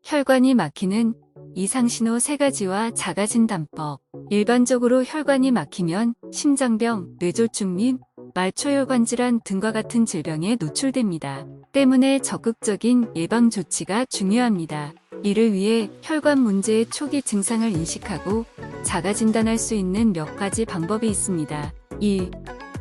혈관이 막히는 이상신호 3가지와 자가진단법. 일반적으로 혈관이 막히면 심장병, 뇌졸중 및 말초혈관 질환 등과 같은 질병에 노출됩니다. 때문에 적극적인 예방 조치가 중요합니다. 이를 위해 혈관 문제의 초기 증상을 인식하고 자가진단할 수 있는 몇 가지 방법이 있습니다. 1.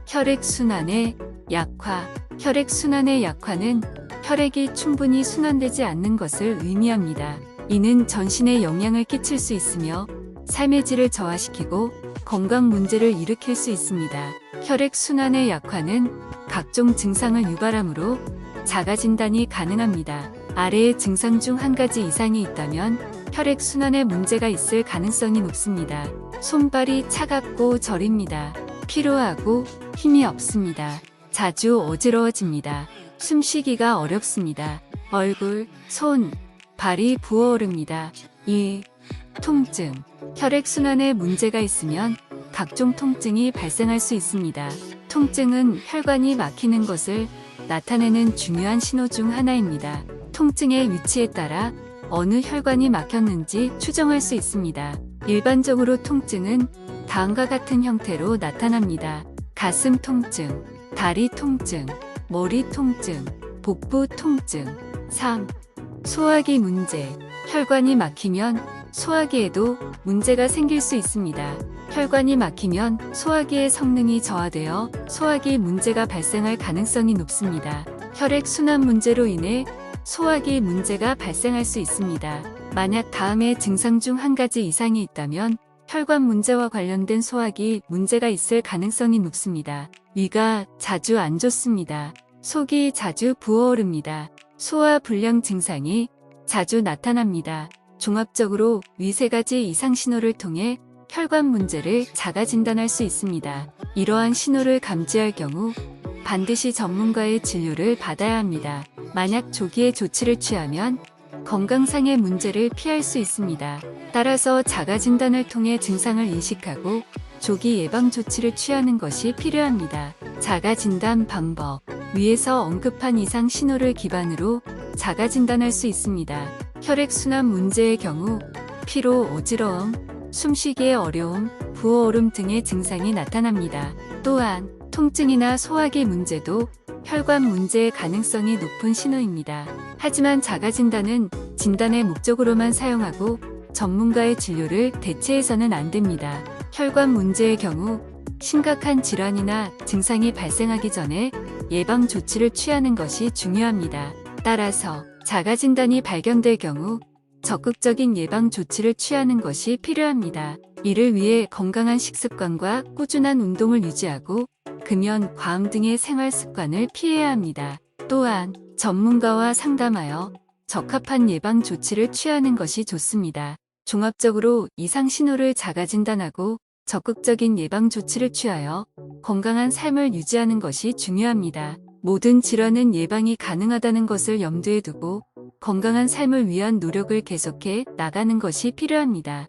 혈액순환의 약화. 혈액순환의 약화는 혈액이 충분히 순환되지 않는 것을 의미합니다. 이는 전신에 영향을 끼칠 수 있으며 삶의 질을 저하시키고 건강 문제를 일으킬 수 있습니다. 혈액순환의 약화는 각종 증상을 유발하므로 자가진단이 가능합니다. 아래의 증상 중 한 가지 이상이 있다면 혈액순환에 문제가 있을 가능성이 높습니다. 손발이 차갑고 저립니다. 피로하고 힘이 없습니다. 자주 어지러워집니다. 숨쉬기가 어렵습니다. 얼굴, 손, 발이 부어오릅니다. 2. 통증. 혈액순환에 문제가 있으면 각종 통증이 발생할 수 있습니다. 통증은 혈관이 막히는 것을 나타내는 중요한 신호 중 하나입니다. 통증의 위치에 따라 어느 혈관이 막혔는지 추정할 수 있습니다. 일반적으로 통증은 다음과 같은 형태로 나타납니다. 가슴 통증, 다리 통증, 머리 통증, 복부 통증. 3. 소화기 문제. 혈관이 막히면 소화기에도 문제가 생길 수 있습니다. 혈관이 막히면 소화기의 성능이 저하되어 소화기 문제가 발생할 가능성이 높습니다. 혈액순환 문제로 인해 소화기 문제가 발생할 수 있습니다. 만약 다음의 증상 중 한 가지 이상이 있다면 혈관 문제와 관련된 소화기 문제가 있을 가능성이 높습니다. 위가 자주 안 좋습니다. 속이 자주 부어오릅니다. 소화 불량 증상이 자주 나타납니다. 종합적으로 위 3가지 이상 신호를 통해 혈관 문제를 자가진단할 수 있습니다. 이러한 신호를 감지할 경우 반드시 전문가의 진료를 받아야 합니다. 만약 조기에 조치를 취하면 건강상의 문제를 피할 수 있습니다. 따라서 자가진단을 통해 증상을 인식하고 조기 예방 조치를 취하는 것이 필요합니다. 자가진단 방법. 위에서 언급한 이상 신호를 기반으로 자가진단할 수 있습니다. 혈액순환 문제의 경우 피로, 어지러움, 숨쉬기의 어려움, 부어오름 등의 증상이 나타납니다. 또한 통증이나 소화기 문제도 혈관 문제의 가능성이 높은 신호입니다. 하지만 자가진단은 진단의 목적으로만 사용하고 전문가의 진료를 대체해서는 안 됩니다. 혈관 문제의 경우 심각한 질환이나 증상이 발생하기 전에 예방 조치를 취하는 것이 중요합니다. 따라서 자가진단이 발견될 경우 적극적인 예방 조치를 취하는 것이 필요합니다. 이를 위해 건강한 식습관과 꾸준한 운동을 유지하고 금연, 과음 등의 생활 습관을 피해야 합니다. 또한 전문가와 상담하여 적합한 예방 조치를 취하는 것이 좋습니다. 종합적으로 이상 신호를 자가진단하고 적극적인 예방 조치를 취하여 건강한 삶을 유지하는 것이 중요합니다. 모든 질환은 예방이 가능하다는 것을 염두에 두고 건강한 삶을 위한 노력을 계속해 나가는 것이 필요합니다.